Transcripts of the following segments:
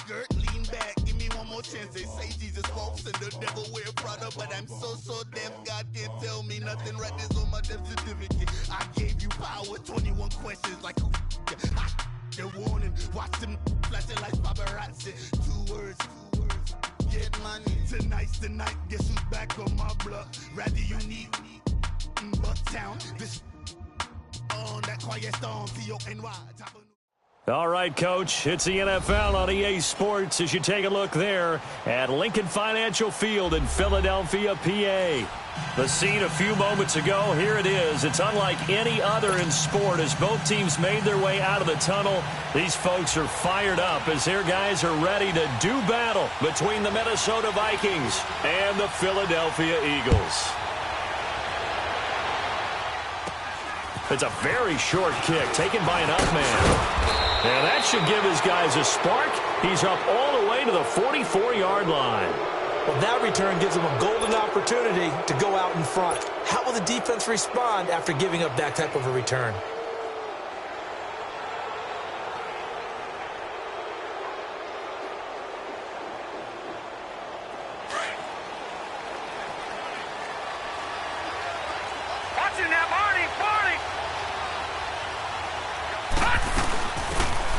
skirt, lean back, give me one more chance. They say Jesus walks and the devil wear Prada, but I'm so deaf, God can't tell me nothing. Right there's on my death certificate. I gave you power, 21 questions like who they're warning. Watch them flashing like paparazzi. Two words, get money. Tonight's the night, guess who's back on my block? Rather unique, but town. This on that quiet storm, T-O-N-Y. All right, Coach, it's the NFL on EA Sports as you take a look there at Lincoln Financial Field in Philadelphia, PA. The scene a few moments ago, here it is. It's unlike any other in sport as both teams made their way out of the tunnel. These folks are fired up as their guys are ready to do battle between the Minnesota Vikings and the Philadelphia Eagles. It's a very short kick taken by an up man. And that should give his guys a spark. He's up all the way to the 44-yard line. Well, that return gives him a golden opportunity to go out in front. How will the defense respond after giving up that type of a return?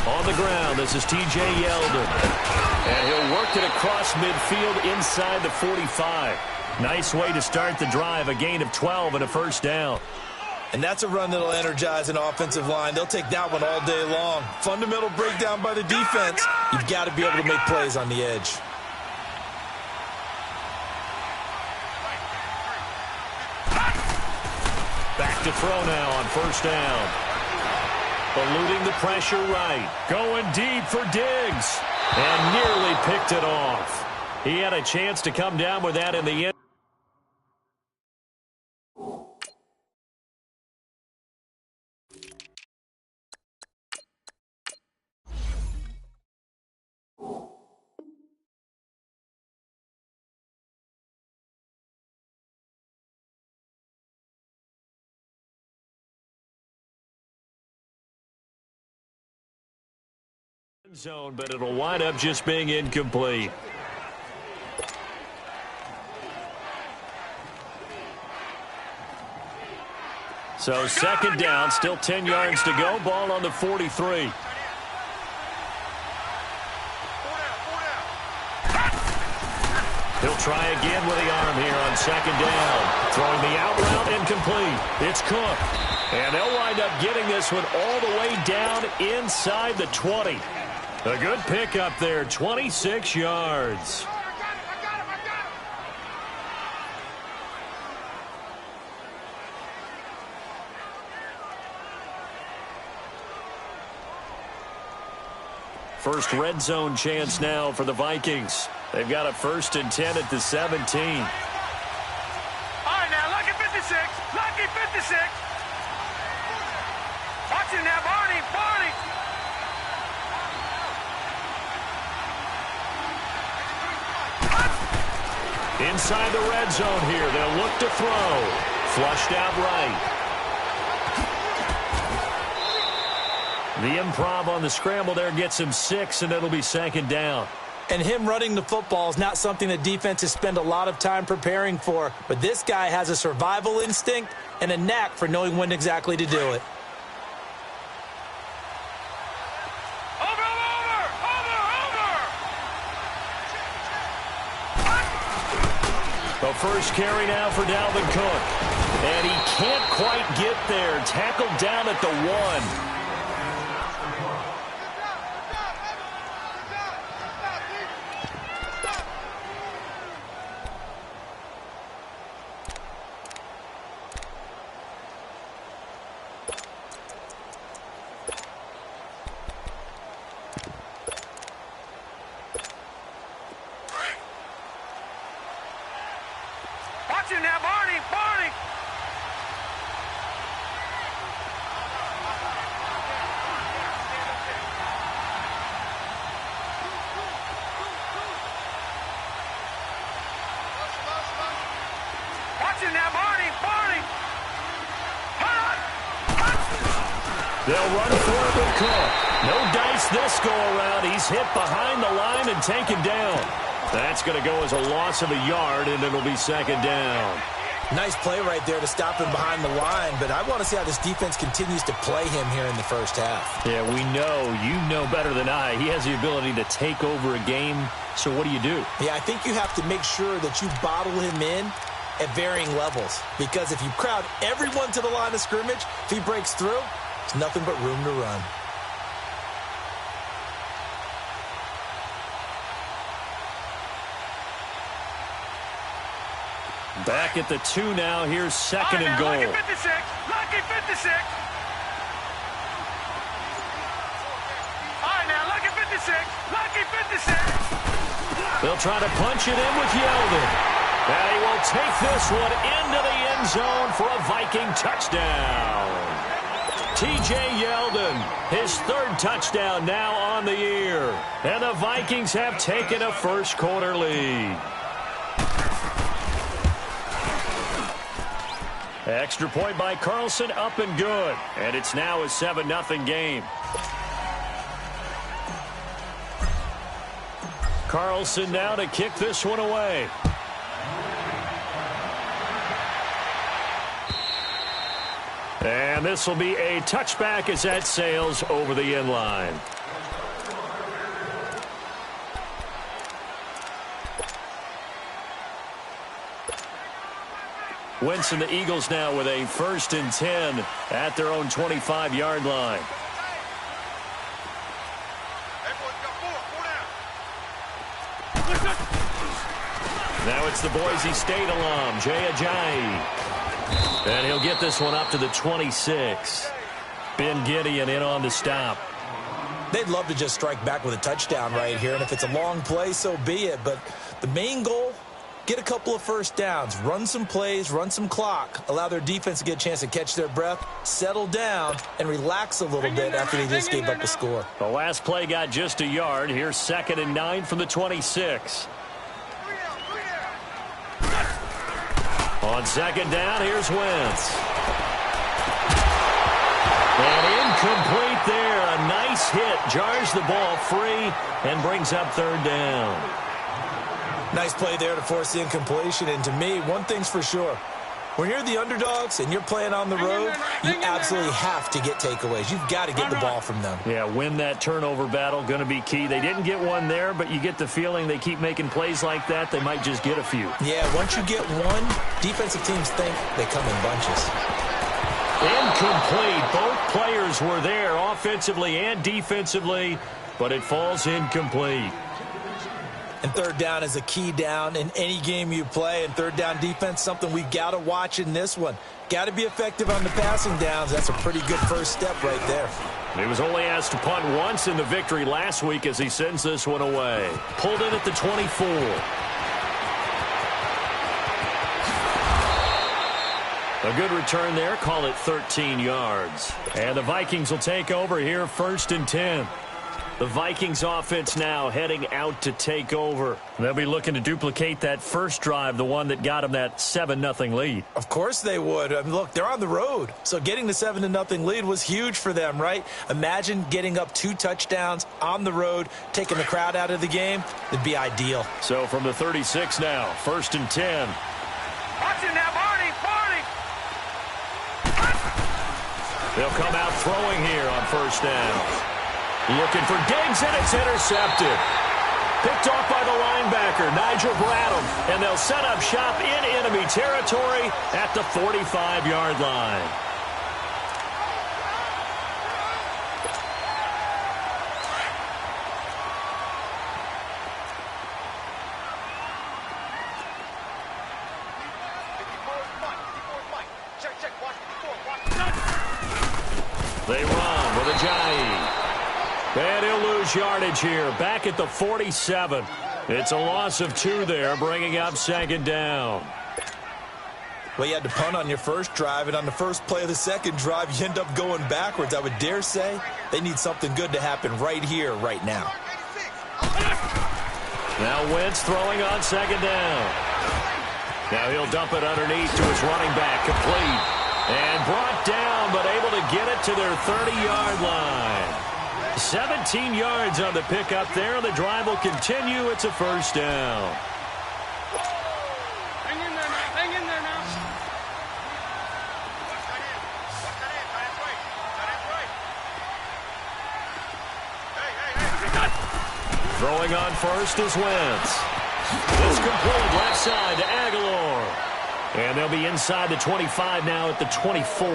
On the ground, this is T.J. Yeldon. And he'll work it across midfield inside the 45. Nice way to start the drive, a gain of 12 and a first down. And that's a run that'll energize an offensive line. They'll take that one all day long. Fundamental breakdown by the defense. You've got to be able to make plays on the edge. Back to throw now on first down. Eluding the pressure right. Going deep for Diggs. And nearly picked it off. He had a chance to come down with that in the end. Zone, but it'll wind up just being incomplete. So second down, still 10 yards to go. Ball on the 43. He'll try again with the arm here on second down. Throwing the out route incomplete. It's Cook. And they'll wind up getting this one all the way down inside the 20. A good pickup there, 26 yards. First red zone chance now for the Vikings. They've got a 1st and 10 at the 17. All right, now, lucky 56. Lucky 56. Watch it now, Barney. Barney. Inside the red zone here. They'll look to throw. Flushed out right. The improv on the scramble there gets him 6, and it'll be second down. And him running the football is not something that defenses spend a lot of time preparing for. But this guy has a survival instinct and a knack for knowing when exactly to do it. The first carry now for Dalvin Cook. And he can't quite get there. Tackled down at the 1. Now, Barney, Barney. Watch it now, Barney, Barney. They'll run for it with Cook. No dice this go around. He's hit behind the line and taken down. That's going to go as a loss of a yard, and it'll be second down. Nice play right there to stop him behind the line, but I want to see how this defense continues to play him here in the first half. Yeah, we know. You know better than I. He has the ability to take over a game, so what do you do? Yeah, I think you have to make sure that you bottle him in at varying levels, because if you crowd everyone to the line of scrimmage, if he breaks through, there's nothing but room to run. Back at the 2 now. Here's second and goal. Lucky 56. Lucky 56. All right, now, lucky 56. Lucky 56. They'll try to punch it in with Yeldon. And he will take this one into the end zone for a Viking touchdown. T.J. Yeldon, his third touchdown now on the year. And the Vikings have taken a first quarter lead. Extra point by Carlson, up and good. And it's now a 7-0 game. Carlson now to kick this one away. And this will be a touchback as that sails over the end line. Wentz and the Eagles now with a 1st and 10 at their own 25-yard line. Now it's the Boise State alum, Jay Ajayi. And he'll get this one up to the 26. Ben Gideon in on the stop. They'd love to just strike back with a touchdown right here, and if it's a long play, so be it. But the main goal, get a couple of first downs, run some plays, run some clock, allow their defense to get a chance to catch their breath, settle down, and relax a little bit after they just gave up a score. The last play got just a yard. Here's 2nd and 9 from the 26. On 2nd down, here's Wentz. And incomplete there. A nice hit. Jars the ball free and brings up 3rd down. Nice play there to force the incompletion. And to me, one thing's for sure. When you're the underdogs and you're playing on the road, you absolutely have to get takeaways. You've got to get the ball from them. Yeah, win that turnover battle, going to be key. They didn't get one there, but you get the feeling they keep making plays like that, they might just get a few. Yeah, once you get one, defensive teams think they come in bunches. Incomplete. Both players were there offensively and defensively, but it falls incomplete. And 3rd down is a key down in any game you play. And 3rd down defense, something we've got to watch in this one. Got to be effective on the passing downs. That's a pretty good first step right there. He was only asked to punt once in the victory last week as he sends this one away. Pulled in at the 24. A good return there. Call it 13 yards. And the Vikings will take over here 1st and 10. The Vikings offense now heading out to take over. They'll be looking to duplicate that first drive, the one that got them that 7-0 lead. Of course they would. I mean, look, they're on the road. So getting the 7-0 lead was huge for them, right? Imagine getting up 2 touchdowns on the road, taking the crowd out of the game. It'd be ideal. So from the 36 now, 1st and 10. Watch it now, Barney, Barney. They'll come out throwing here on 1st down. Looking for Diggs, and it's intercepted. Picked off by the linebacker, Nigel Bradham. And they'll set up shop in enemy territory at the 45-yard line. They run with Ajayi. And he'll lose yardage here. Back at the 47. It's a loss of 2 there, bringing up 2nd down. Well, you had to punt on your first drive, and on the first play of the second drive, you end up going backwards. I would dare say they need something good to happen right here, right now. Now Wentz throwing on 2nd down. Now he'll dump it underneath to his running back, complete. And brought down, but able to get it to their 30-yard line. 17 yards on the pickup there. The drive will continue. It's a first down. Hang in there now. Hang in there now. Throwing on first is Wentz. It's complete left side to Aguilar. And they'll be inside the 25 now at the 24.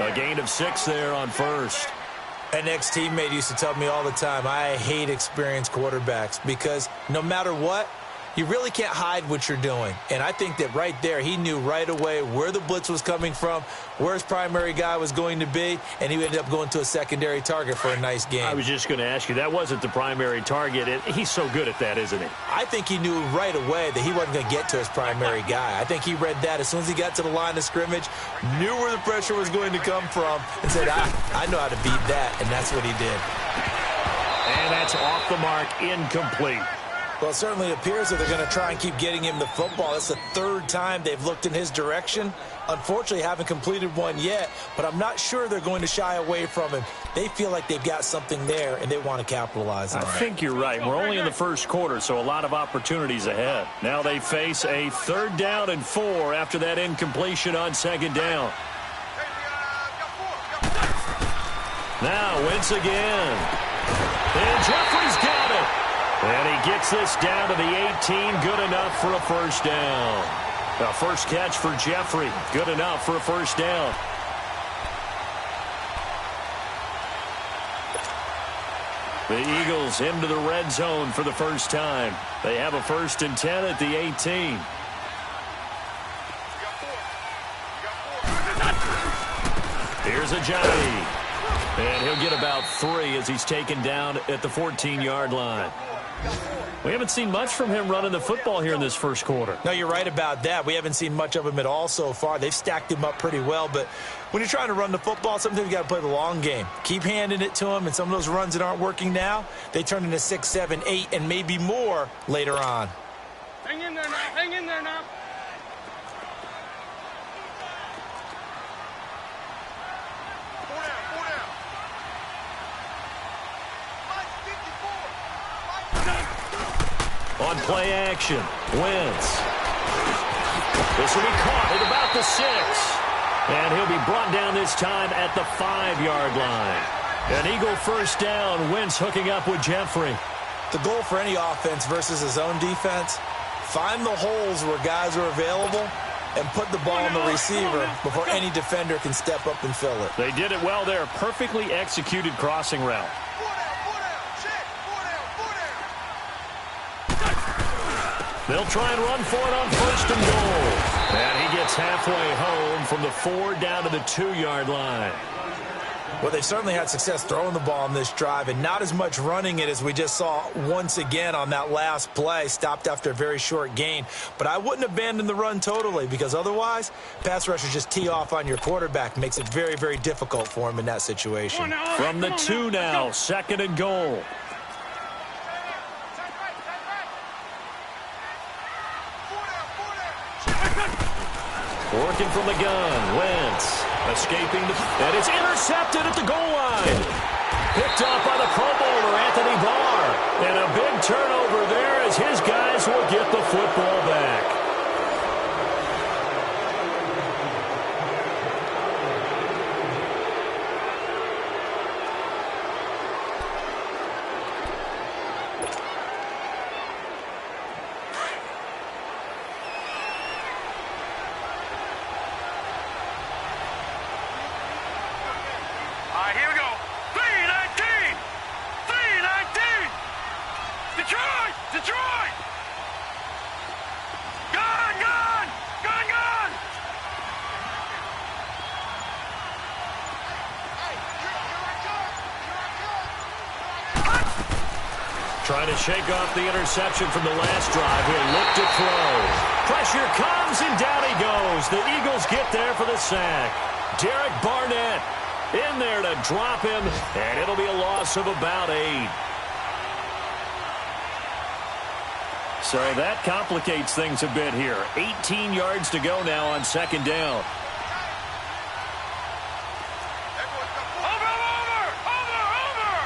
A gain of 6 there on first. An ex-teammate used to tell me all the time, I hate experienced quarterbacks because no matter what, you really can't hide what you're doing. And I think that right there, he knew right away where the blitz was coming from, where his primary guy was going to be, and he ended up going to a secondary target for a nice game. I was just going to ask you, that wasn't the primary target. He's so good at that, isn't he? I think he knew right away that he wasn't going to get to his primary guy. I think he read that as soon as he got to the line of scrimmage, knew where the pressure was going to come from, and said, I know how to beat that, and that's what he did. And that's off the mark, incomplete. Well, it certainly appears that they're going to try and keep getting him the football. That's the third time they've looked in his direction. Unfortunately, haven't completed one yet, but I'm not sure they're going to shy away from him. They feel like they've got something there, and they want to capitalize on it. I think you're right. We're only in the first quarter, so a lot of opportunities ahead. Now they face a 3rd down and 4 after that incompletion on 2nd down. Now Wentz again. And Jeffrey's got it. And he gets this down to the 18, good enough for a first down. The first catch for Jeffrey, good enough for a first down. The Eagles into the red zone for the first time. They have a 1st and 10 at the 18. Here's Ajani. And he'll get about 3 as he's taken down at the 14-yard line. We haven't seen much from him running the football here in this first quarter. No, you're right about that. We haven't seen much of him at all so far. They've stacked him up pretty well, but when you're trying to run the football, sometimes you got to play the long game. Keep handing it to him, and some of those runs that aren't working now, they turn into 6, 7, 8, and maybe more later on. Hang in there now. Hang in there now. On play action, Wentz. This will be caught at about the 6. And he'll be brought down this time at the 5-yard line. An Eagle first down, Wentz hooking up with Jeffrey. The goal for any offense versus his own defense, find the holes where guys are available and put the ball on the receiver before any defender can step up and fill it. They did it well there. Perfectly executed crossing route. They'll try and run for it on 1st and goal. And he gets halfway home from the 4 down to the 2-yard line. Well, they've certainly had success throwing the ball on this drive, and not as much running it as we just saw once again on that last play, stopped after a very short gain. But I wouldn't abandon the run totally, because otherwise, pass rushers just tee off on your quarterback. Makes it very, very difficult for him in that situation. From the 2 now, 2nd and goal. Working from the gun, Wentz escaping, and it's intercepted at the goal line. Picked up by the Pro Bowler, Anthony Barr. And a big turnover there as his guys will get the football back. Here we go. 3-19. 3-19. Detroit. Detroit. Gone, gone. Gone, gone. Trying to shake off the interception from the last drive. He'll look to throw. Pressure comes, and down he goes. The Eagles get there for the sack. Derek Barnett in there to drop him, and it'll be a loss of about 8. So that complicates things a bit here. 18 yards to go now on 2nd down. Over, over, over, over.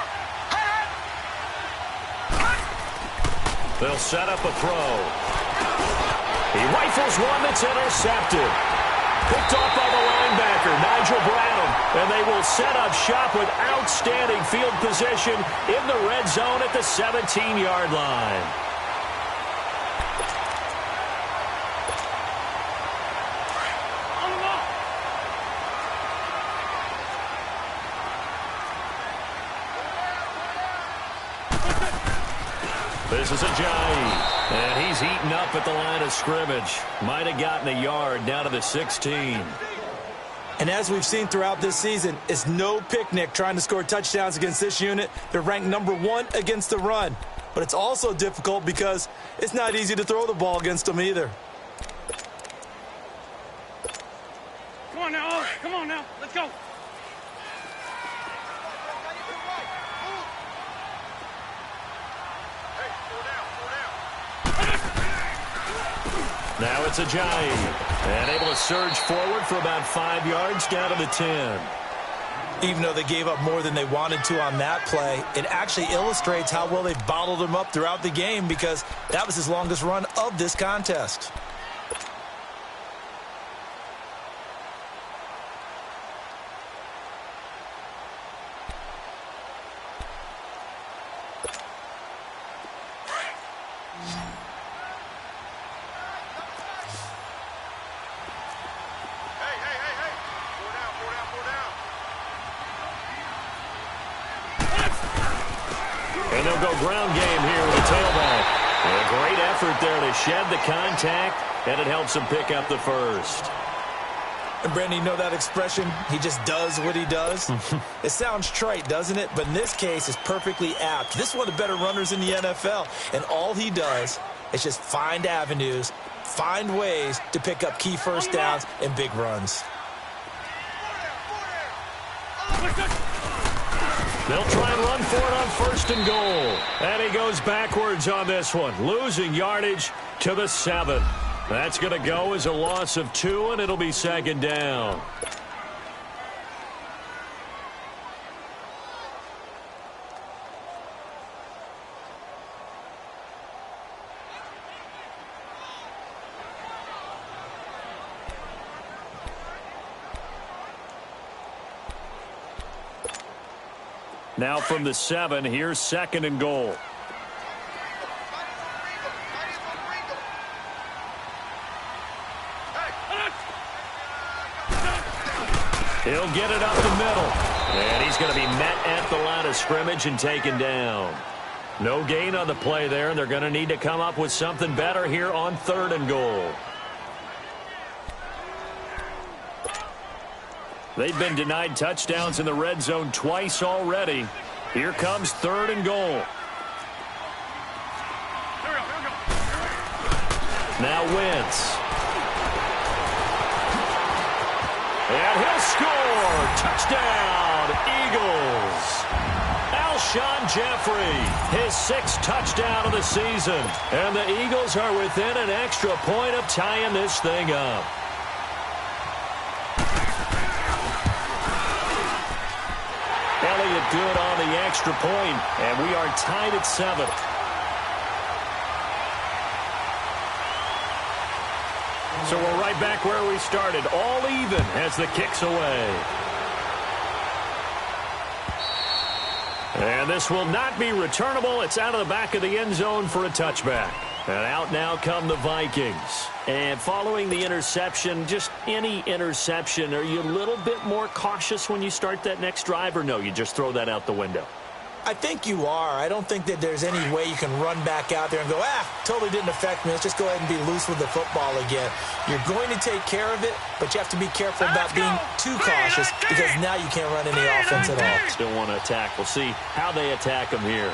They'll set up a throw. He rifles one that's intercepted. Picked off by the linebacker, Nigel Bradham. And they will set up shop with outstanding field position in the red zone at the 17-yard line. This is Ajayi, and he's eaten up at the line of scrimmage. Might have gotten a yard down to the 16. And as we've seen throughout this season, it's no picnic trying to score touchdowns against this unit. They're ranked #1 against the run. But it's also difficult because it's not easy to throw the ball against them either. Come on now, come on now, let's go. Now it's Ajayi, and able to surge forward for about 5 yards down to the 10. Even though they gave up more than they wanted to on that play, it actually illustrates how well they've bottled him up throughout the game because that was his longest run of this contest. And they'll go ground game here with a tailback. And a great effort there to shed the contact, and it helps him pick up the first. And, Brandon, you know that expression, he just does what he does? It sounds trite, doesn't it? But in this case, it's perfectly apt. This is one of the better runners in the NFL, and all he does is just find avenues, find ways to pick up key first downs and big runs. They'll try and run for it on 1st and goal. And he goes backwards on this one, losing yardage to the 7. That's going to go as a loss of 2, and it'll be 2nd down. Now from the 7, here's 2nd and goal. He'll get it up the middle. And he's going to be met at the line of scrimmage and taken down. No gain on the play there, and they're going to need to come up with something better here on 3rd and goal. They've been denied touchdowns in the red zone twice already. Here comes 3rd and goal. Now Wentz. And he'll score. Touchdown, Eagles. Alshon Jeffrey, his 6th touchdown of the season. And the Eagles are within an extra point of tying this thing up. Elliott good on the extra point, and we are tied at 7. So we're right back where we started, all even as the kick's away. And this will not be returnable. It's out of the back of the end zone for a touchback. And out now come the Vikings. And following the interception, just any interception, are you a little bit more cautious when you start that next drive, or no, you just throw that out the window? I think you are. I don't think that there's any way you can run back out there and go, totally didn't affect me. Let's just go ahead and be loose with the football again. You're going to take care of it, but you have to be careful about being too cautious because now you can't run any offense at all. Still want to attack. We'll see how they attack them here.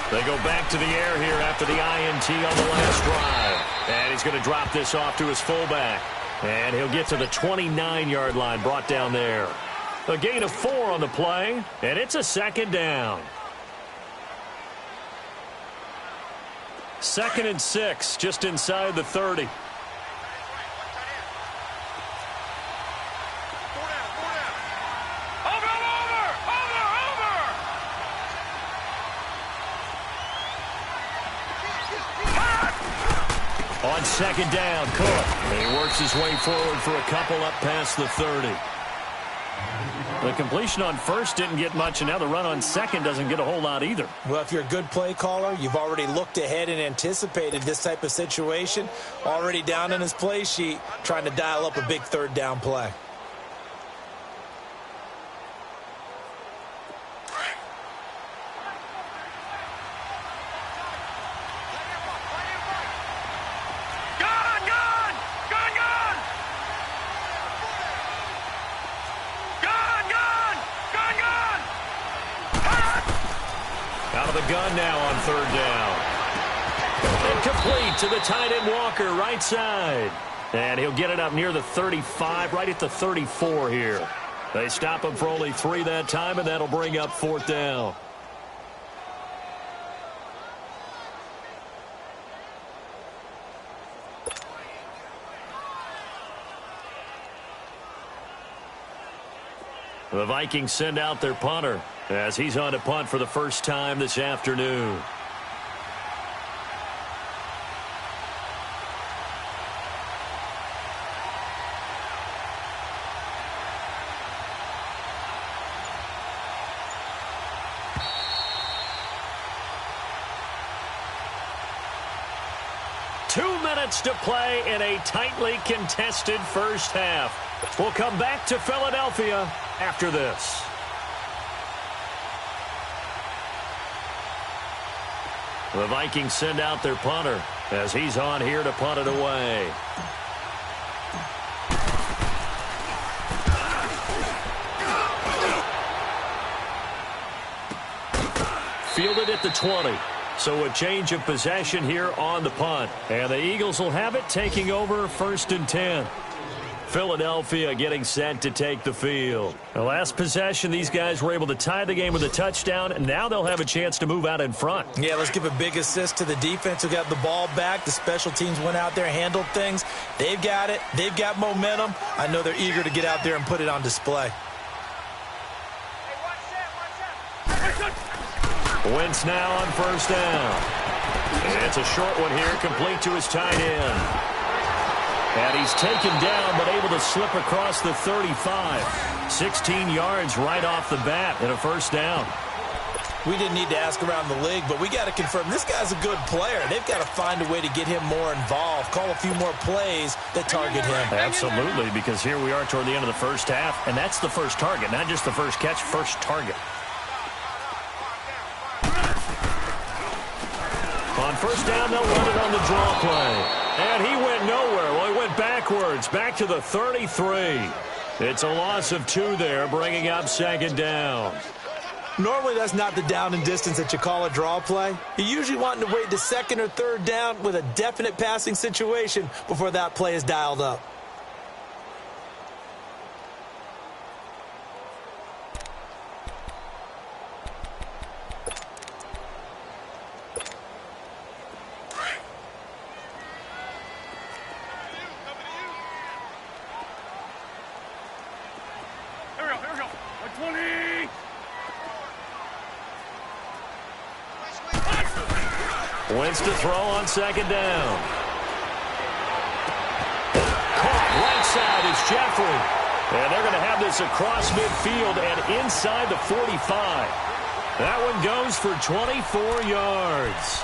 They go back to the air here after the INT on the last drive. And he's going to drop this off to his fullback. And he'll get to the 29-yard line, brought down there. A gain of 4 on the play, and it's a 2nd down. 2nd and 6, just inside the 30. On 2nd down, Cook. He works his way forward for a couple up past the 30. The completion on 1st didn't get much, and now the run on 2nd doesn't get a whole lot either. Well, if you're a good play caller, you've already looked ahead and anticipated this type of situation. Already down in his play sheet, trying to dial up a big 3rd down play. Gun now on 3rd down. Incomplete to the tight end Walker, right side. And he'll get it up near the 35, right at the 34 here. They stop him for only 3 that time, and that'll bring up 4th down. The Vikings send out their punter as he's on to punt for the first time this afternoon. To play in a tightly contested first half. We'll come back to Philadelphia after this. The Vikings send out their punter as he's on here to punt it away. Fielded at the 20. So a change of possession here on the punt. And the Eagles will have it, taking over 1st and 10. Philadelphia getting set to take the field. The last possession, these guys were able to tie the game with a touchdown, and now they'll have a chance to move out in front. Yeah, let's give a big assist to the defense who got the ball back. The special teams went out there, handled things. They've got it. They've got momentum. I know they're eager to get out there and put it on display. Wentz now on 1st down. And it's a short one here, complete to his tight end. And he's taken down, but able to slip across the 35. 16 yards right off the bat and a 1st down. We didn't need to ask around the league, but we got to confirm this guy's a good player. They've got to find a way to get him more involved, call a few more plays that target him. Absolutely, because here we are toward the end of the first half, and that's the first target, not just the first catch, first target. On 1st down, they'll run it on the draw play. And he went nowhere. Well, he went backwards, back to the 33. It's a loss of 2 there, bringing up 2nd down. Normally, that's not the down and distance that you call a draw play. You're usually wanting to wait to 2nd or 3rd down with a definite passing situation before that play is dialed up. Wentz to throw on 2nd down. Caught right side is Jeffrey. And they're going to have this across midfield and inside the 45. That one goes for 24 yards.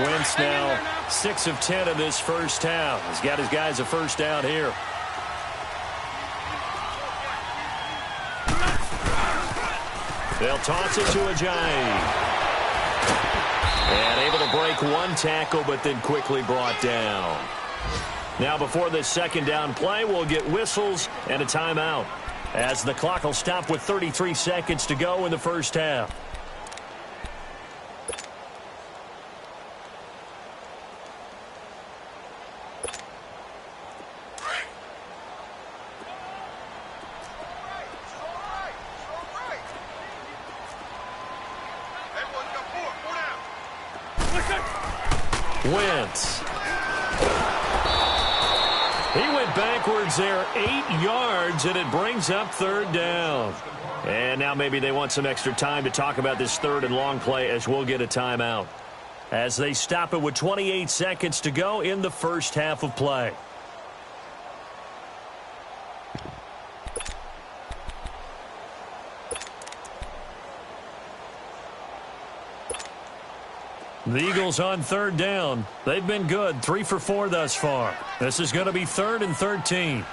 Wentz now 6 of 10 in this first half. He's got his guys a 1st down here. They'll toss it to Ajayi. And able to break 1 tackle, but then quickly brought down. Now before this 2nd down play, we'll get whistles and a timeout, as the clock will stop with 33 seconds to go in the first half. Wentz. He went backwards there 8 yards, and it brings up third down. And now maybe they want some extra time to talk about this third and long play as we'll get a timeout. As they stop it with 28 seconds to go in the first half of play. The Eagles on third down. They've been good, 3 for 4 thus far. This is going to be 3rd and 13.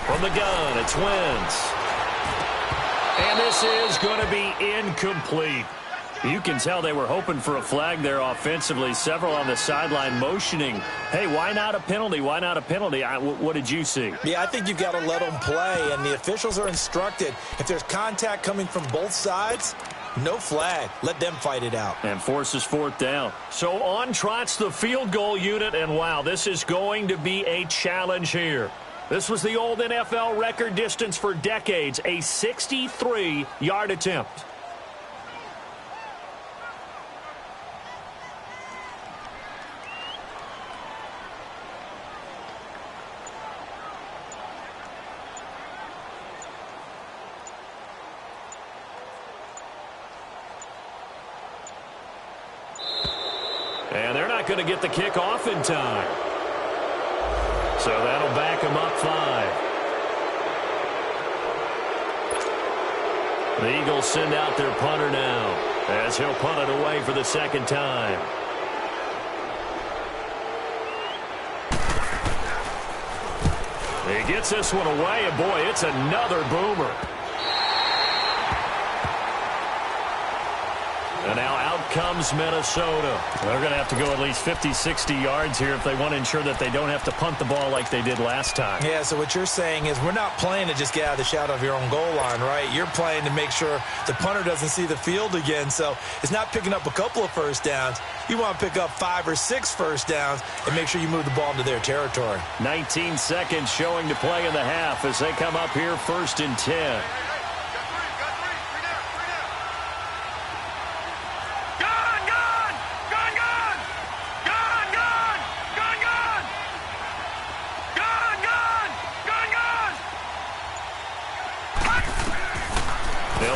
From the gun, it's Wentz. And this is going to be incomplete. You can tell they were hoping for a flag there offensively. Several on the sideline motioning, hey, why not a penalty? Why not a penalty? What did you see? Yeah, I think you've got to let them play, and the officials are instructed. If there's contact coming from both sides, no flag. Let them fight it out. And forces 4th down. So on trots the field goal unit, and wow, this is going to be a challenge here. This was the old NFL record distance for decades, a 63-yard attempt. And they're not going to get the kick off in time. So that'll back them up 5. The Eagles send out their punter now as he'll punt it away for the second time. He gets this one away, and boy, it's another boomer. And now out comes Minnesota. They're going to have to go at least 50, 60 yards here if they want to ensure that they don't have to punt the ball like they did last time. Yeah, so what you're saying is we're not playing to just get out of the shadow of your own goal line, right? You're playing to make sure the punter doesn't see the field again. So it's not picking up a couple of first downs. You want to pick up 5 or 6 first downs and make sure you move the ball into their territory. 19 seconds showing to play in the half as they come up here 1st and 10.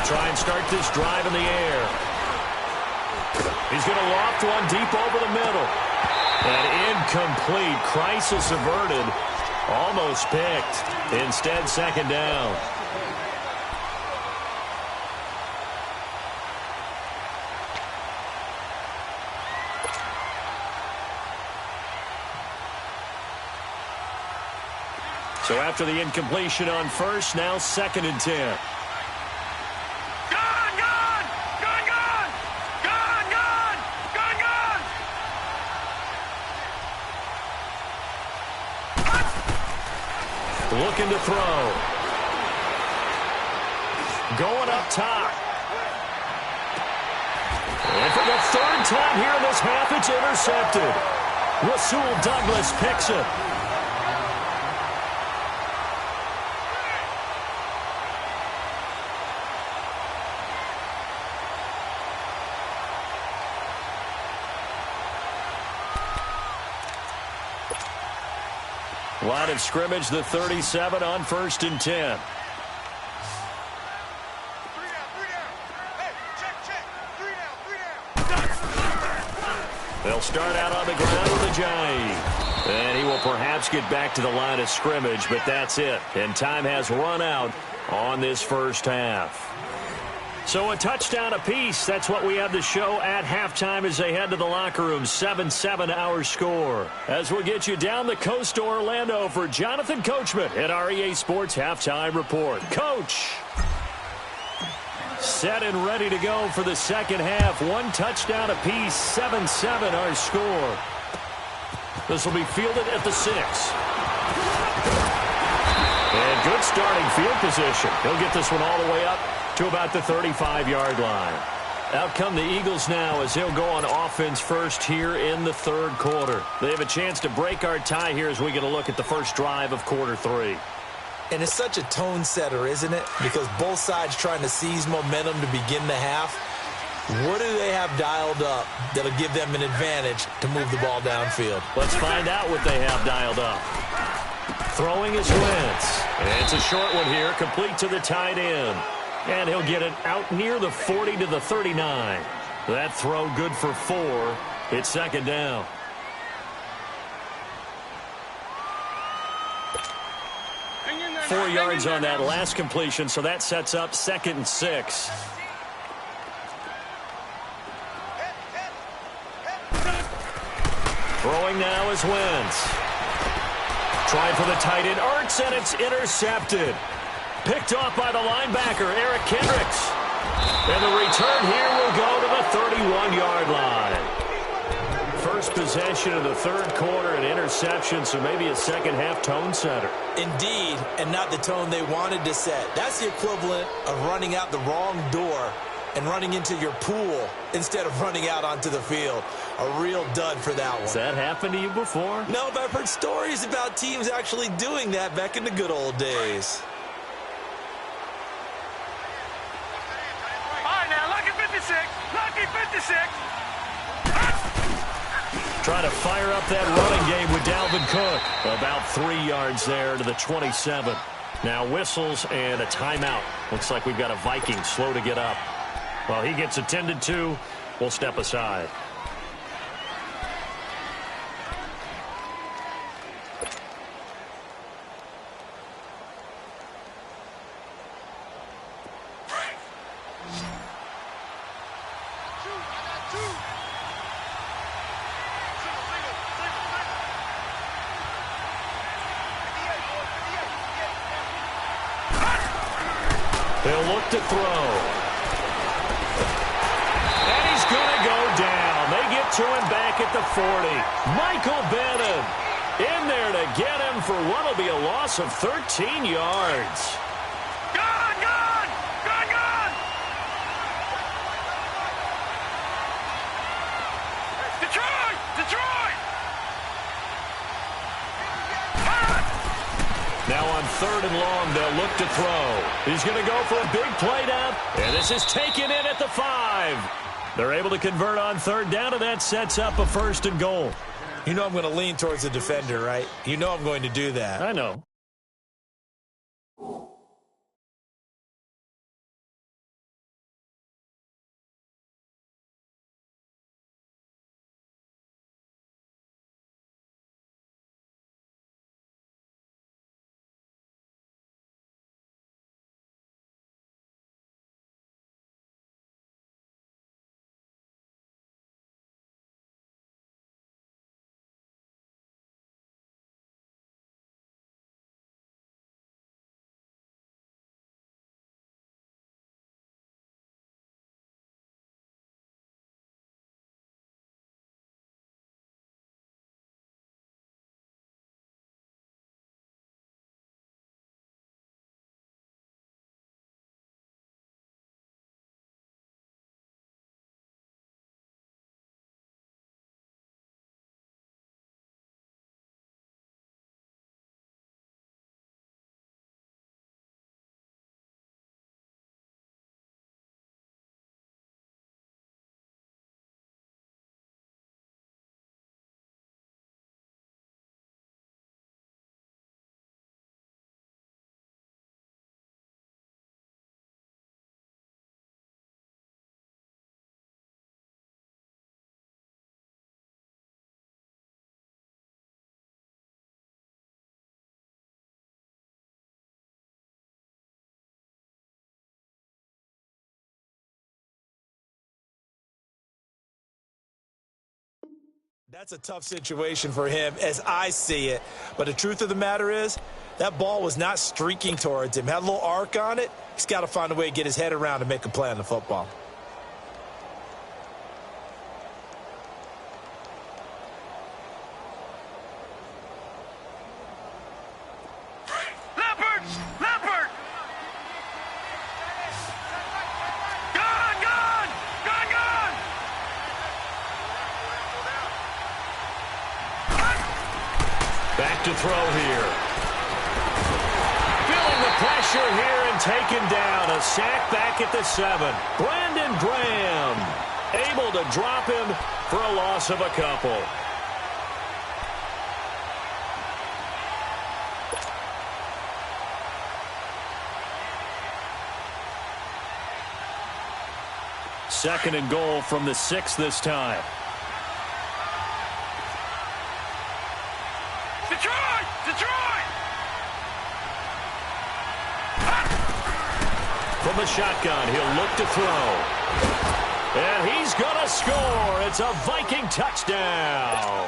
Try and start this drive in the air. He's going to loft one deep over the middle. And incomplete. Crisis averted. Almost picked. Instead, second down. So after the incompletion on first, now 2nd and 10. Looking to throw. Going up top. And for the 3rd time here in this half, it's intercepted. Rasul Douglas picks it. Line of scrimmage, the 37 on 1st and 10. They'll start out on the ground with a jive. And he will perhaps get back to the line of scrimmage, but that's it. And time has run out on this first half. So a touchdown apiece. That's what we have to show at halftime as they head to the locker room. 7-7 our score. As we'll get you down the coast to Orlando for Jonathan Coachman at our EA Sports Halftime Report. Coach. Set and ready to go for the second half. 1 touchdown apiece. 7-7 our score. This will be fielded at the 6. And good starting field position. He'll get this one all the way up to about the 35-yard line. Out come the Eagles now as they'll go on offense first here in the 3rd quarter. They have a chance to break our tie here as we get a look at the first drive of quarter 3. And it's such a tone setter, isn't it? Because both sides trying to seize momentum to begin the half. What do they have dialed up that'll give them an advantage to move the ball downfield? Let's find out what they have dialed up. Throwing is Wentz. And it's a short one here, complete to the tight end. And he'll get it out near the 40 to the 39. That throw good for 4. It's second down. Four yards on that last completion, so that sets up 2nd and 6. Throwing now is Wentz. Trying for the tight end, Ertz, and it's intercepted. Picked off by the linebacker, Eric Kendricks. And the return here will go to the 31-yard line. First possession of the third quarter, an interception, so maybe a second-half tone setter. Indeed, and not the tone they wanted to set. That's the equivalent of running out the wrong door and running into your pool instead of running out onto the field. A real dud for that one. Has that happened to you before? No, but I've heard stories about teams actually doing that back in the good old days. All right, now, lucky 56. Lucky 56. Trying to fire up that running game with Dalvin Cook. About 3 yards there to the 27. Now whistles and a timeout. Looks like we've got a Viking slow to get up. While he gets attended to, we'll step aside. They'll look to throw. And he's going to go down. They get to him back at the 40. Michael Bennett in there to get him for what will be a loss of 13 yards. Gone, gone, gone, gone. Detroit, Detroit. Now on 3rd and long, they'll look to throw. He's going to go for a big play down. And this is taken in at the 5. They're able to convert on 3rd down, and that sets up a 1st and goal. You know I'm going to lean towards the defender, right? You know I'm going to do that. I know. That's a tough situation for him as I see it. But the truth of the matter is, that ball was not streaking towards him. Had a little arc on it. He's got to find a way to get his head around and make a play on the football. To throw here. feeling the pressure here and taken down. A sack back at the 7. Brandon Graham able to drop him for a loss of a couple. Second and goal from the 6 this time. Detroit! Detroit! From the shotgun, he'll look to throw. And he's going to score. It's a Viking touchdown.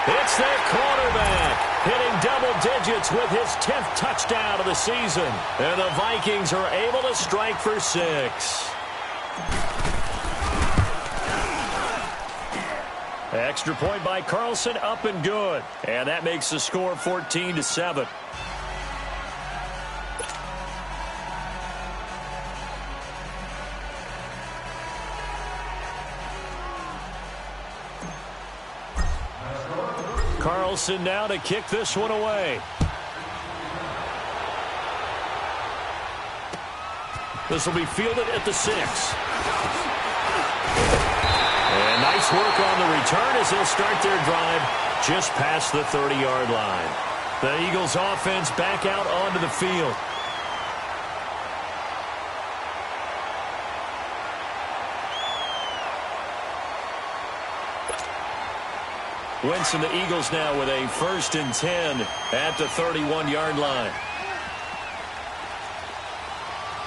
It's their quarterback hitting double digits with his 10th touchdown of the season. And the Vikings are able to strike for 6. Extra point by Carlson, up and good. And that makes the score 14-7. Carlson now to kick this one away. This will be fielded at the 6. And nice work on the return as they'll start their drive just past the 30-yard line. The Eagles offense back out onto the field. Wentz and the Eagles now with a 1st and 10 at the 31-yard line.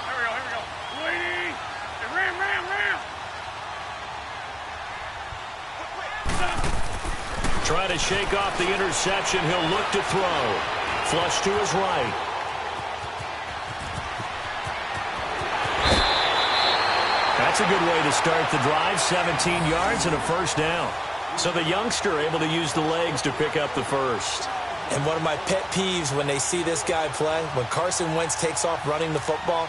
Here we go. Lady! Ram! Trying to shake off the interception. He'll look to throw. Flush to his right. That's a good way to start the drive. 17 yards and a 1st down. So the youngster able to use the legs to pick up the 1st. And one of my pet peeves when they see this guy play, when Carson Wentz takes off running the football,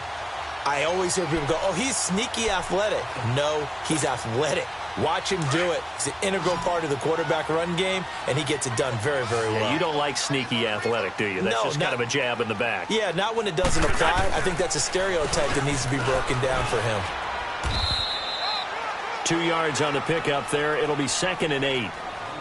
I always hear people go, oh, he's sneaky athletic. No, he's athletic. Watch him do it. He's an integral part of the quarterback run game, and he gets it done very, very well. Yeah, you don't like sneaky athletic, do you? That's just kind of a jab in the back. Yeah, not when it doesn't apply. I think that's a stereotype that needs to be broken down for him. 2 yards on the pickup there. It'll be 2nd and 8.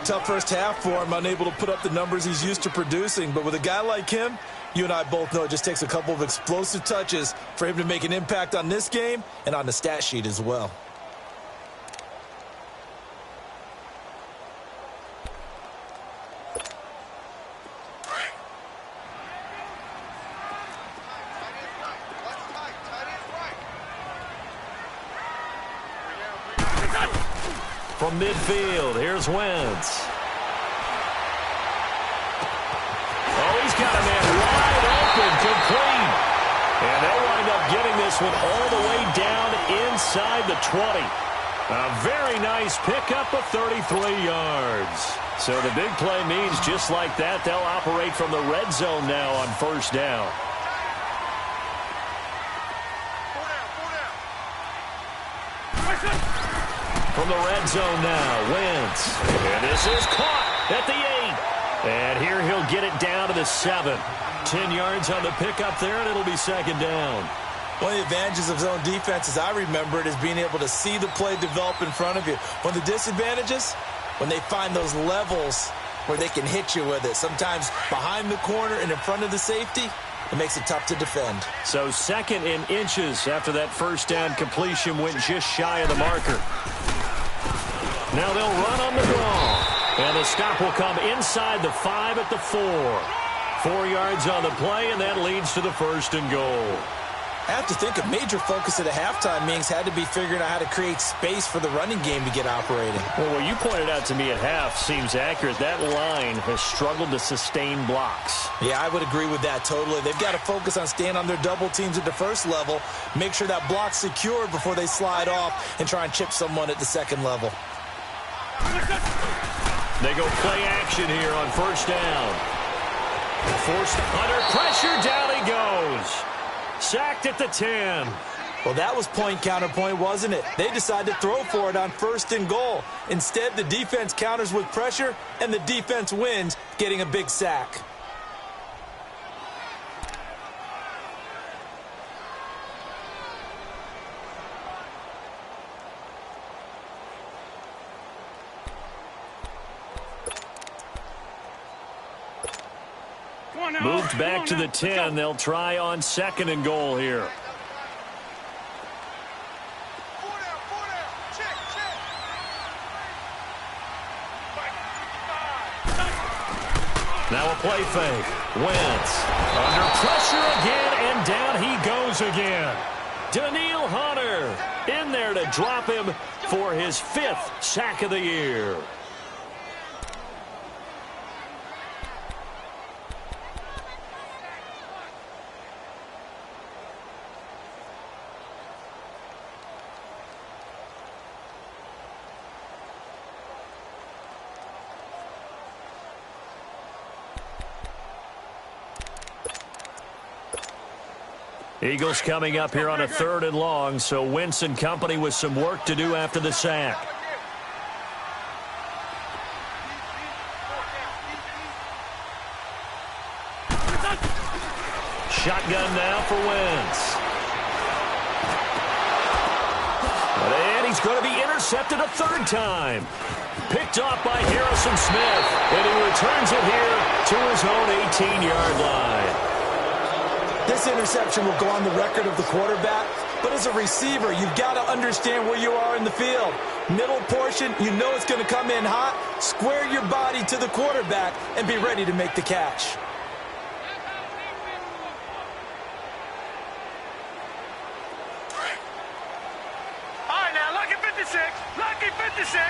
Tough first half for him, unable to put up the numbers he's used to producing. But with a guy like him, you and I both know it just takes a couple of explosive touches for him to make an impact on this game and on the stat sheet as well. From midfield, here's Wentz. Oh, he's got a man wide open, complete. And they'll wind up getting this one all the way down inside the 20. A very nice pickup of 33 yards. So the big play means just like that, they'll operate from the red zone now on 1st down. From the red zone now, Wentz. And this is caught at the 8. And here he'll get it down to the 7. 10 yards on the pickup there, and it'll be 2nd down. One of the advantages of zone defense, as I remember it, is being able to see the play develop in front of you. One of the disadvantages, when they find those levels where they can hit you with it. Sometimes behind the corner and in front of the safety, it makes it tough to defend. So 2nd in inches after that 1st down completion went just shy of the marker. Now they'll run on the draw. And the stop will come inside the 5 at the 4. 4 yards on the play, and that leads to the 1st and goal. I have to think a major focus at a halftime means had to be figuring out how to create space for the running game to get operating. Well, what you pointed out to me at half seems accurate. That line has struggled to sustain blocks. Yeah, I would agree with that totally. They've got to focus on staying on their double teams at the 1st level, make sure that block's secured before they slide off and try and chip someone at the 2nd level. They go play action here on 1st down. Forced under pressure, down he goes. Sacked at the 10. Well, that was point counterpoint, wasn't it? They decided to throw for it on 1st and goal. Instead, the defense counters with pressure, and the defense wins, getting a big sack. Moved back to the 10. They'll try on 2nd and goal here. Now a play fake. Wentz under pressure again, and down he goes again. Daniil Hunter in there to drop him for his 5th sack of the year. Eagles coming up here on a 3rd and long, so Wentz and company with some work to do after the sack. Shotgun now for Wentz. And he's going to be intercepted a 3rd time. Picked off by Harrison Smith, and he returns it here to his own 18-yard line. This interception will go on the record of the quarterback, but as a receiver, you've got to understand where you are in the field. Middle portion, you know it's going to come in hot. Square your body to the quarterback and be ready to make the catch. All right, now, lucky 56. Lucky 56.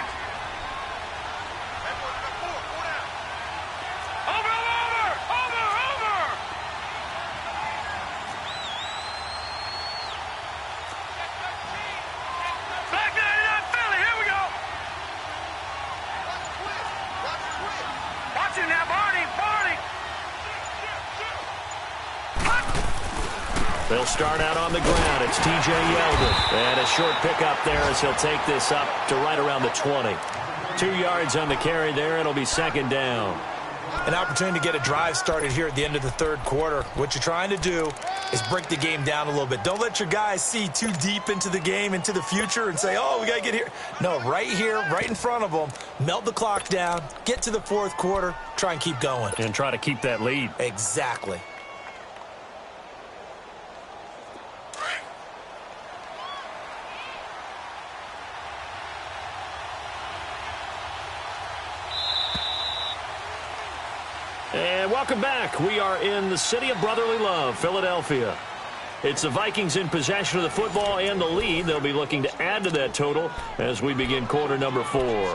They'll start out on the ground. It's T.J. Yeldon. And a short pickup there as he'll take this up to right around the 20. 2 yards on the carry there. It'll be 2nd down. An opportunity to get a drive started here at the end of the 3rd quarter. What you're trying to do is break the game down a little bit. Don't let your guys see too deep into the game, into the future, and say, oh, we got to get here. No, right here, right in front of them, melt the clock down, get to the 4th quarter, try and keep going. And try to keep that lead. Exactly. And welcome back. We are in the city of brotherly love, Philadelphia. It's the Vikings in possession of the football and the lead. They'll be looking to add to that total as we begin quarter number 4. All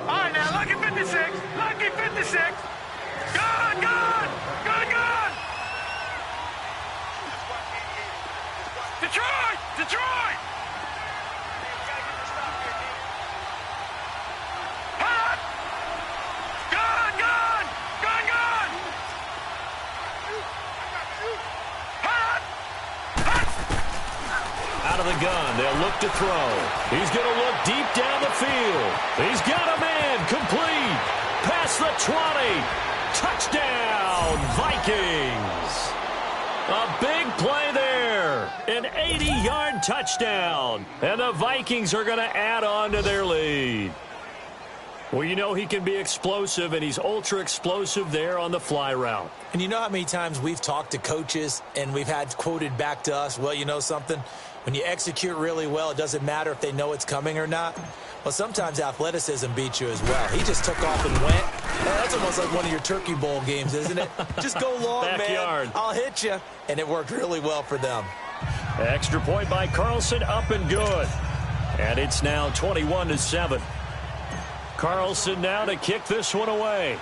right, now, lucky 56. Lucky 56. Good, good. Good, good. Detroit! Detroit! Hot! Good, good! Good, good! Hot! Hot! Out of the gun, they'll look to throw. He's going to look deep down the field. He's got a man, complete. Past the 20. Touchdown, Vikings. A big play there. An 80-yard touchdown. And the Vikings are going to add on to their lead. Well, you know he can be explosive, and he's ultra-explosive there on the fly route. And you know how many times we've talked to coaches and we've had quoted back to us, well, you know something? When you execute really well, it doesn't matter if they know it's coming or not. Well, sometimes athleticism beats you as well. He just took off and went. That's almost like one of your Turkey Bowl games, isn't it? Just go long, Backyard. man. I'll hit you. And it worked really well for them. Extra point by Carlson, up and good. And it's now 21-7. Carlson now to kick this one away.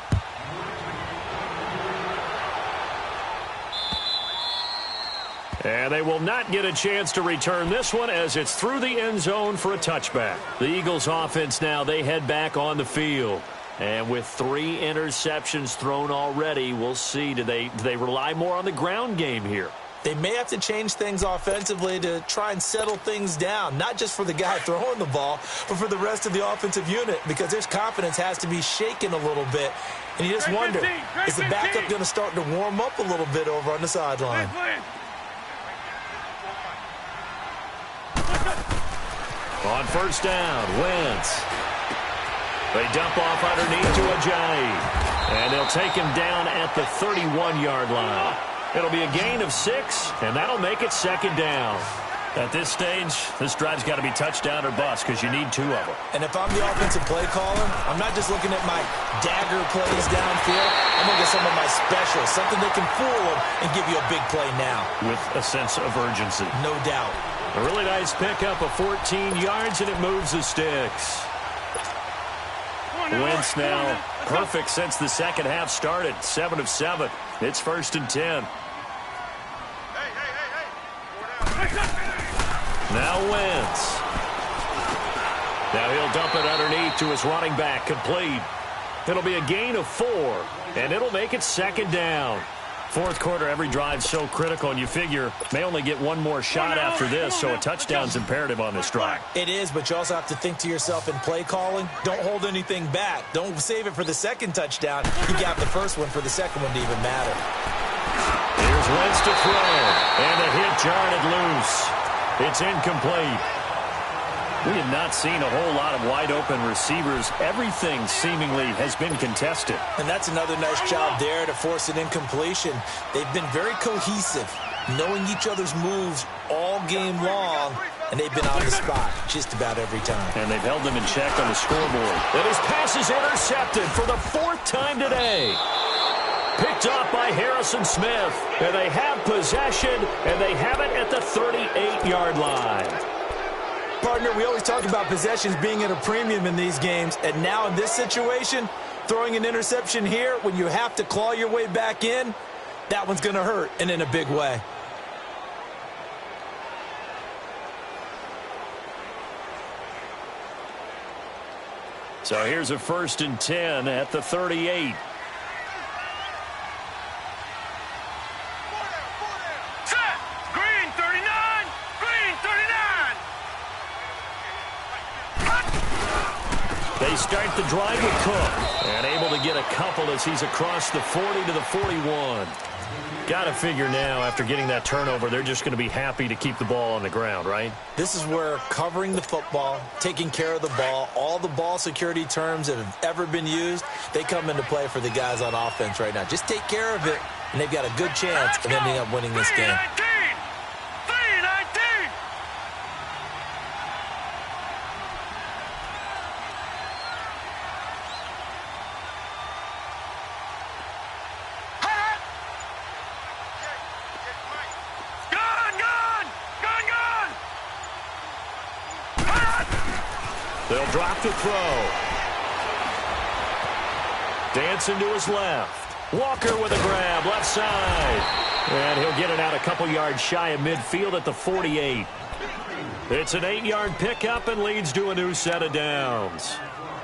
And they will not get a chance to return this one as it's through the end zone for a touchback. The Eagles offense now, they head back on the field. And with 3 interceptions thrown already, we'll see. Do they rely more on the ground game here? They may have to change things offensively to try and settle things down, not just for the guy throwing the ball, but for the rest of the offensive unit, because their confidence has to be shaken a little bit. And you just wonder, is the backup going to start to warm up a little bit over on the sideline? On first down, Wentz. They dump off underneath to Ajayi. And they'll take him down at the 31-yard line. It'll be a gain of 6, and that'll make it second down. At this stage, this drive's got to be touchdown or bust because you need 2 of them. And if I'm the offensive play caller, I'm not just looking at my dagger plays downfield. I'm looking at some of my specials, something that can fool them and give you a big play now. With a sense of urgency. No doubt. A really nice pickup of 14 yards, and it moves the sticks. Wentz now perfect since the second half started. 7 of 7. It's first and 10. Now Wentz. Now he'll dump it underneath to his running back. Complete. It'll be a gain of 4, and it'll make it second down. Fourth quarter, every drive's so critical, and you figure may only get one more shot after this, so a touchdown's imperative on this drive. It is, but you also have to think to yourself in play calling, don't hold anything back. Don't save it for the second touchdown. You got the first one for the second one to even matter. Here's Wentz to throw, and the hit jarred it loose. It's incomplete. We have not seen a whole lot of wide-open receivers. Everything seemingly has been contested. And that's another nice job there to force an incompletion. They've been very cohesive, knowing each other's moves all game long, and they've been on the spot just about every time. And they've held them in check on the scoreboard. And his pass is intercepted for the 4th time today. Picked off by Harrison Smith. And they have possession, and they have it at the 38-yard line. Partner, we always talk about possessions being at a premium in these games, and now in this situation, throwing an interception here when you have to claw your way back in, that one's going to hurt, and in a big way. So here's a first and 10 at the 38. They start the drive with Cook, and able to get a couple as he's across the 40 to the 41. Got to figure now, after getting that turnover, they're just going to be happy to keep the ball on the ground, right? This is where covering the football, taking care of the ball, all the ball security terms that have ever been used, they come into play for the guys on offense right now. Just take care of it, and they've got a good chance of ending up winning this game. They'll drop to throw. Dancing to his left. Walker with a grab, left side. And he'll get it out a couple yards shy of midfield at the 48. It's an 8-yard pickup and leads to a new set of downs.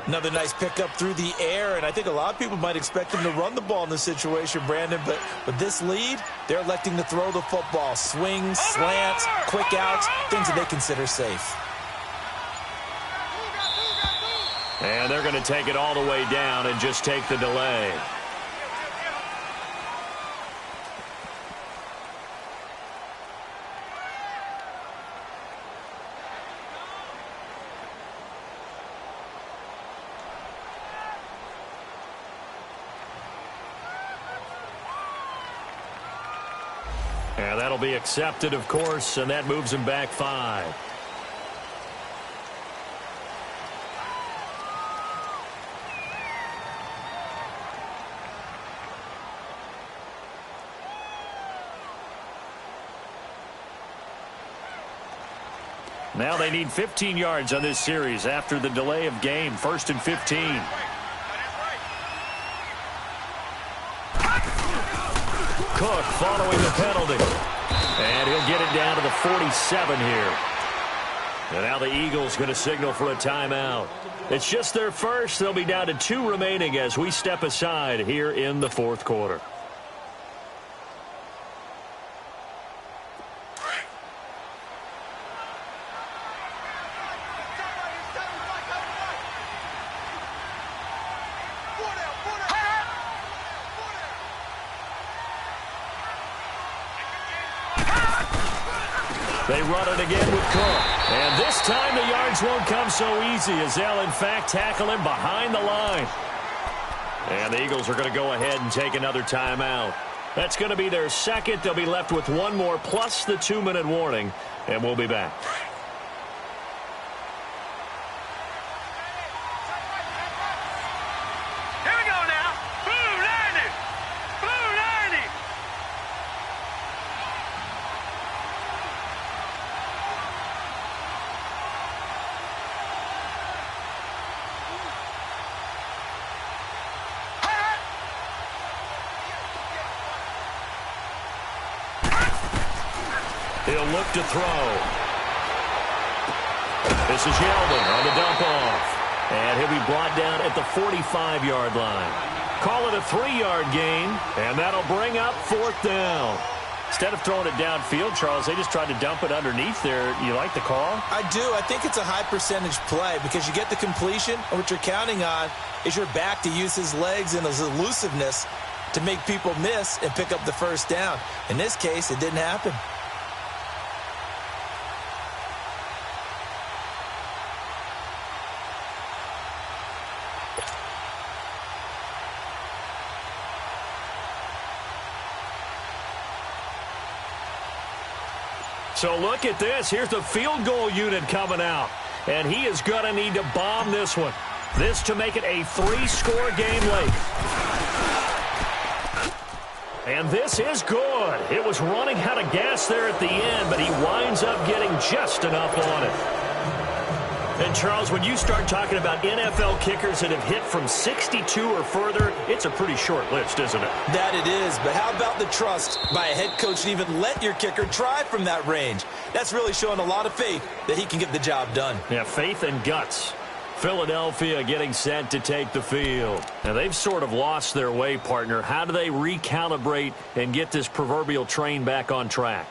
Another nice pickup through the air, and I think a lot of people might expect them to run the ball in this situation, Brandon, but with this lead, they're electing to throw the football. Swings, slants, quick outs, things that they consider safe. And they're going to take it all the way down and just take the delay. And that'll be accepted, of course, and that moves him back 5. Now they need 15 yards on this series after the delay of game. 1st and 15. Cook following the penalty. And he'll get it down to the 47 here. And now the Eagles going to signal for a timeout. It's just their first. They'll be down to 2 remaining as we step aside here in the 4th quarter. They run it again with Cook. And this time the yards won't come so easy as they'll, in fact, tackle him behind the line. And the Eagles are going to go ahead and take another timeout. That's going to be their second. They'll be left with one more plus the 2-minute warning, and we'll be back. Here we go now. Blue 90. Blue 90. He'll look to throw. This is Yeldon on the dump off. And he'll be brought down at the 45-yard line. Call it a 3-yard gain, and that'll bring up 4th down. Instead of throwing it downfield, Charles, they just tried to dump it underneath there. You like the call? I do. I think it's a high-percentage play because you get the completion, and what you're counting on is your back to use his legs and his elusiveness to make people miss and pick up the first down. In this case, it didn't happen. So look at this. Here's the field goal unit coming out. And he is going to need to bomb this one. This to make it a 3-score game late. And this is good. It was running out of gas there at the end, but he winds up getting just enough on it. And, Charles, when you start talking about NFL kickers that have hit from 62 or further, it's a pretty short list, isn't it? That it is, but how about the trust by a head coach to even let your kicker try from that range? That's really showing a lot of faith that he can get the job done. Yeah, faith and guts. Philadelphia getting set to take the field. Now, they've sort of lost their way, partner. How do they recalibrate and get this proverbial train back on track?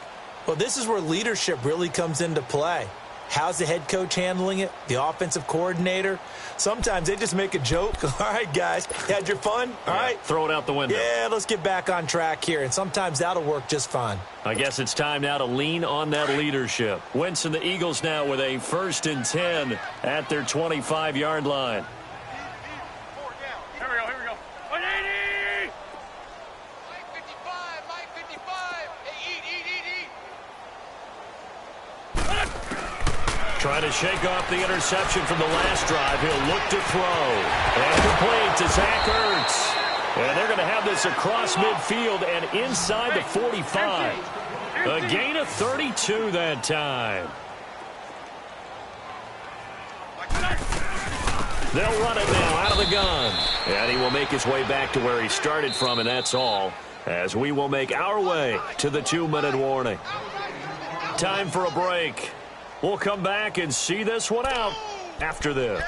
Well, this is where leadership really comes into play. How's the head coach handling it? The offensive coordinator? Sometimes they just make a joke. All right, guys, had your fun? All right. Throw it out the window. Yeah, let's get back on track here, and sometimes that'll work just fine. I guess it's time now to lean on that leadership. Wentz and the Eagles now with a 1st and 10 at their 25-yard line. Here we go. 180. Mike 55. Hey, eat. Trying to shake off the interception from the last drive. He'll look to throw. And complete to Zach Ertz. And they're going to have this across midfield and inside the 45. A gain of 32 that time. They'll run it now out of the gun. And he will make his way back to where he started from, and that's all, as we will make our way to the 2-minute warning. Time for a break. We'll come back and see this one out after this.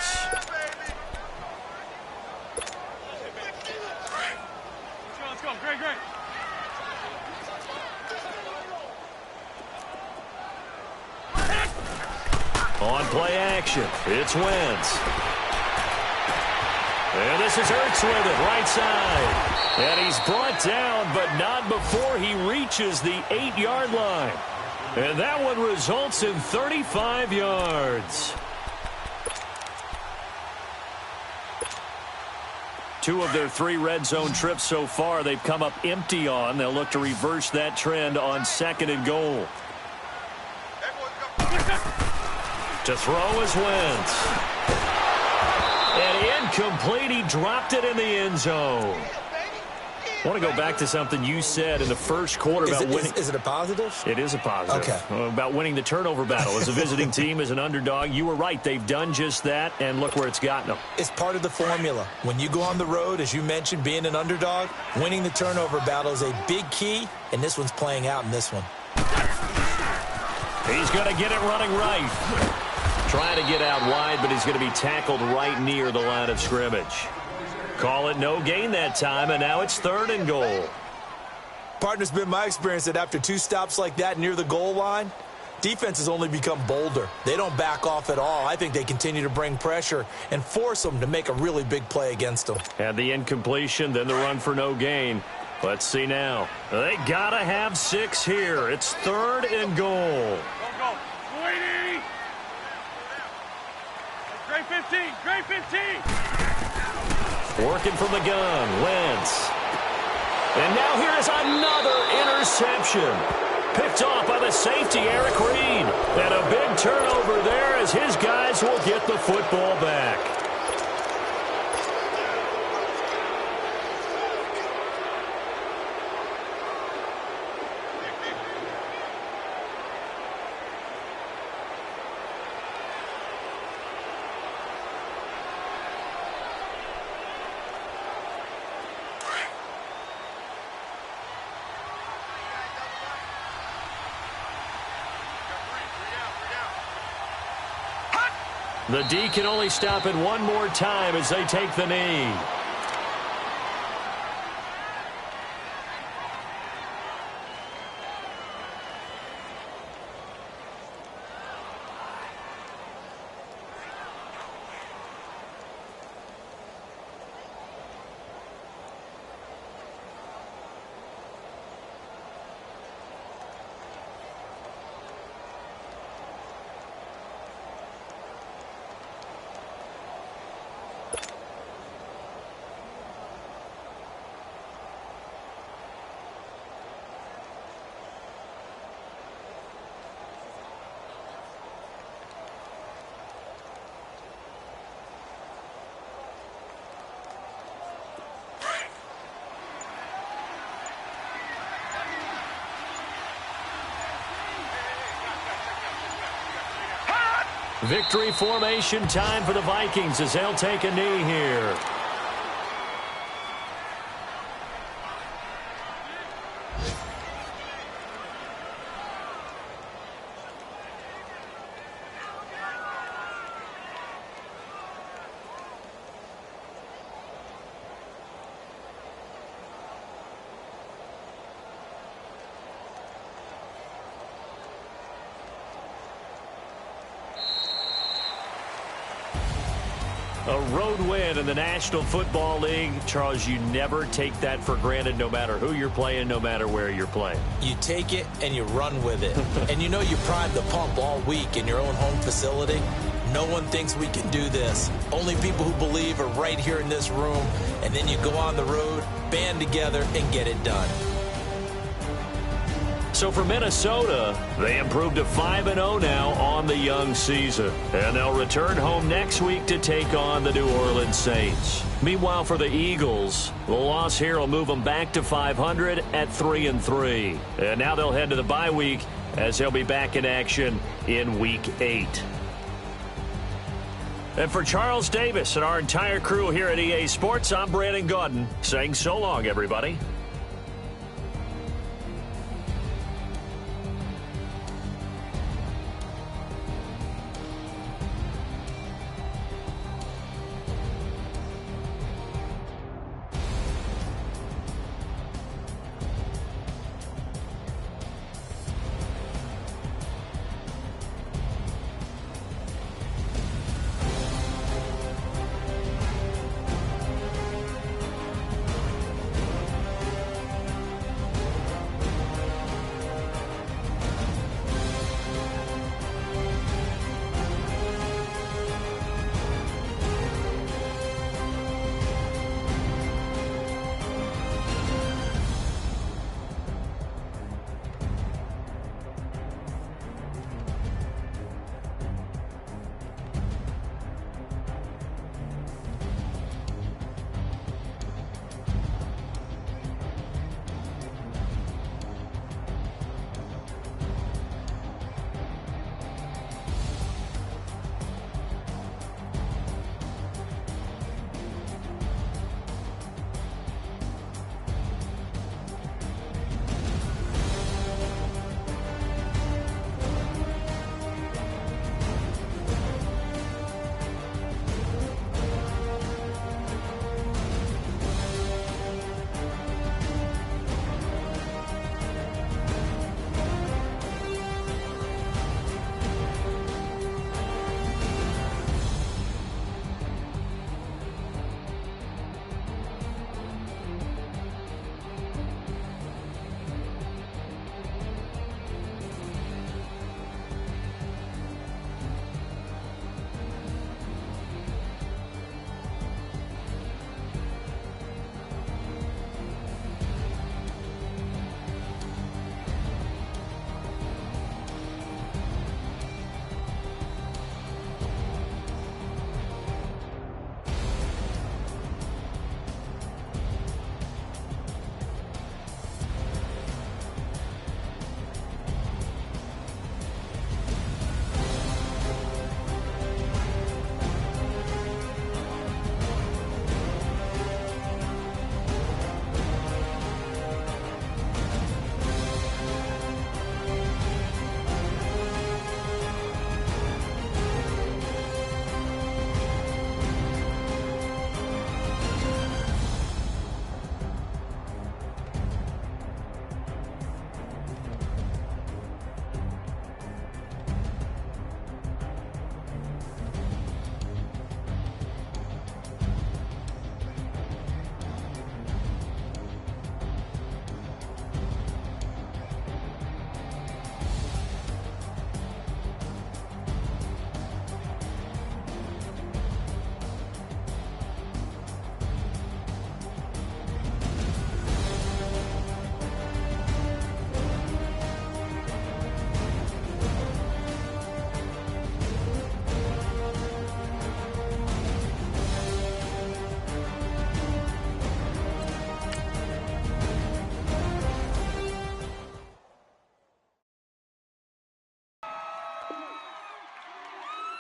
Let's go. Great. On play action, it's Wentz. And this is Ertz with it, right side. And he's brought down, but not before he reaches the 8-yard line. And that one results in 35 yards. 2 of their 3 red zone trips so far they've come up empty on. They'll look to reverse that trend on 2nd and goal. To throw is Wentz. And incomplete. He dropped it in the end zone. I want to go back to something you said in the first quarter about winning. Is it a positive? It is a positive. Okay. About winning the turnover battle. As a visiting team, as an underdog, you were right. They've done just that, and look where it's gotten them. It's part of the formula. When you go on the road, as you mentioned, being an underdog, winning the turnover battle is a big key, and this one's playing out in this one. He's going to get it running right. Trying to get out wide, but he's going to be tackled right near the line of scrimmage. Call it no gain that time, and now it's 3rd and goal. Partner's been my experience that after 2 stops like that near the goal line, defenses only become bolder. They don't back off at all. I think they continue to bring pressure and force them to make a really big play against them. And the incompletion, then the run for no gain. Let's see now. They got to have 6 here. It's 3rd and goal. Go. 280. 15. Great 15. Working from the gun, Wentz. And now here is another interception. Picked off by the safety, Eric Reed. And a big turnover there as his guys will get the football back. The D can only stop it one more time as they take the knee. Victory formation time for the Vikings as they'll take a knee here. A road win in the National Football League. Charles, you never take that for granted no matter who you're playing, no matter where you're playing. You take it and you run with it. And you know you primed the pump all week in your own home facility. No one thinks we can do this. Only people who believe are right here in this room. And then you go on the road, band together, and get it done. So for Minnesota, they improved to 5-0 now on the young season. And they'll return home next week to take on the New Orleans Saints. Meanwhile, for the Eagles, the loss here will move them back to 500 at 3-3. And now they'll head to the bye week as they'll be back in action in Week 8. And for Charles Davis and our entire crew here at EA Sports, I'm Brandon Gaudin saying so long, everybody.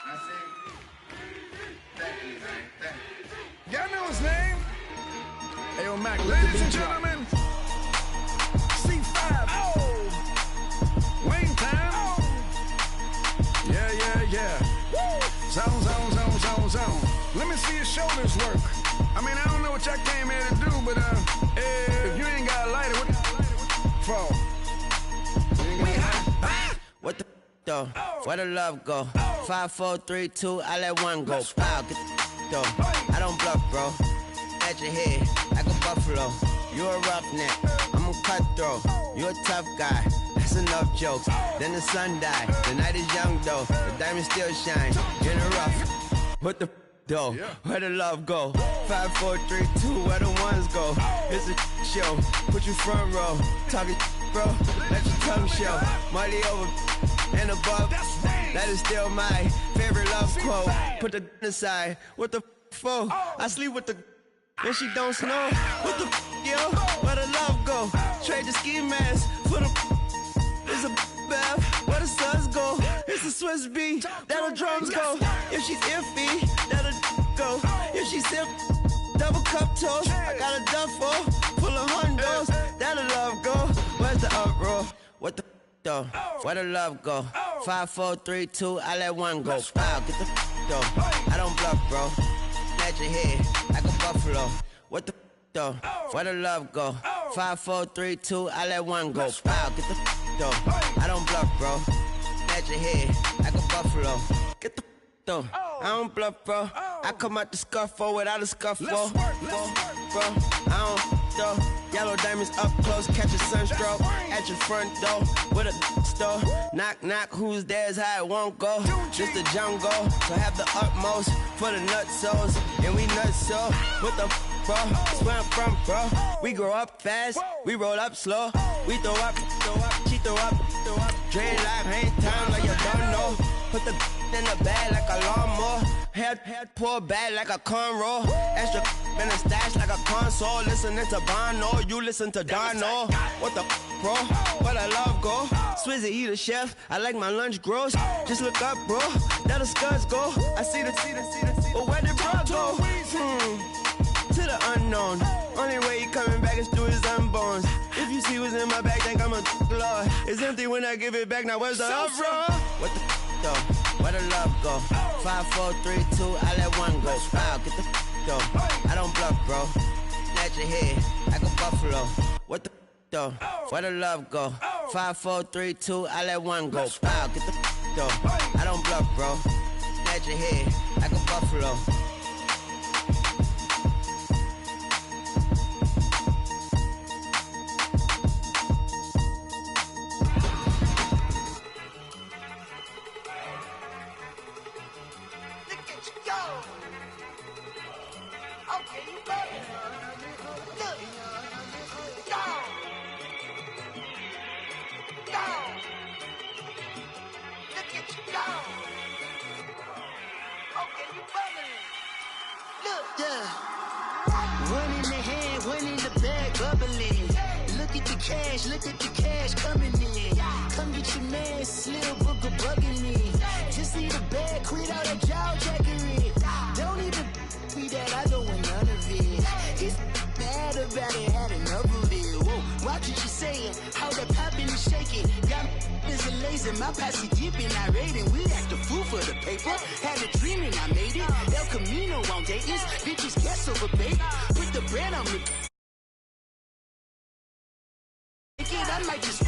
I said, thank you, man. Thank you. Y'all know his name? Hey, yo, Mac, ladies and gentlemen, C5. Oh! Wayne time. Oh! Yeah. Zone. Let me see your shoulders work. I mean, I don't know what y'all came here to do, but if you ain't got a lighter, what for? What the though? Where the love go? 5, 4, 3, 2, I let one go. Wow, get the though. I don't bluff, bro. At your head, like a buffalo. You a roughneck, I'm a cutthroat. You a tough guy, that's enough jokes. Then the sun died, the night is young though. The diamonds still shine, in the rough. What the though? Where the love go? 5, 4, 3, 2, where the ones go? It's a show, put you front row. Talking bro, let your tongue show. Money over and above, that is still my favorite love quote. Put the aside, what the for? I sleep with the when she don't snow. What the yo? Where the love go? Trade the ski mask for the it's a bath. Where the suns go? It's a Swiss B. That'll drums go. If she's iffy, that'll go. If she's sip, double cup toast. I got a duffel full of hundos. That'll love go. Where's the uproar? What the though? Where the love go? 5, 4, 3, 2, I let one go. Wow, get the though. I don't bluff, bro. At your head, like a buffalo. What the though? Where the love go? 5, 4, 3, 2, I let one go. Wow, get the though. I don't bluff, bro. At your head, like a buffalo. Get the though. I don't bluff, bro. I come out the scuffle without a scuffle. Bro, I don't though. Yellow diamonds up close, catch a sunstroke. At your front door, with a store. Knock, knock, who's there's how it won't go. Just the jungle, so have the utmost for the nutsos. And we nuts so, what the bro? Where I'm from, bro. We grow up fast, we roll up slow. We throw up, she throw up. Dreadlock, ain't time like you don't know. Put the in the bag like a lawnmower. Head pull back like a cornrow. Extra in the stash like a console. Listening to Bono, you listen to Dono. What the bro? Where the love go? Swizzy, he the chef. I like my lunch gross. Just look up, bro. There the scuds go. I see the. But where did bro go? To the unknown. Only way he coming back is through his unbones. If you see what's in my bag, think I'm a lord. It's empty when I give it back. Now where's the uproar? What the though? Where the love go? 5, 4, 3, 2, I let one go. Wow, get the though. I don't bluff, bro. At your head, like a buffalo. What the though? Where the love go? 5, 4, 3, 2, I let one go. Wow, get the though. I don't bluff, bro. At your head, like a buffalo. Look at the cash coming in. Come get your man, Slim Booker bugging me. Just need a bag, quit all that jaw jackery. Don't even be that, I don't want none of it. It's bad about it, had enough of it. Whoa, watch what you saying, how that popping and shaking. Got is a lazy, my posse dipping, I raiding. We act the fool for the paper. Had a dream and I made it. El Camino on Dayton's, bitches guess over bait. Put the bread on me. I might just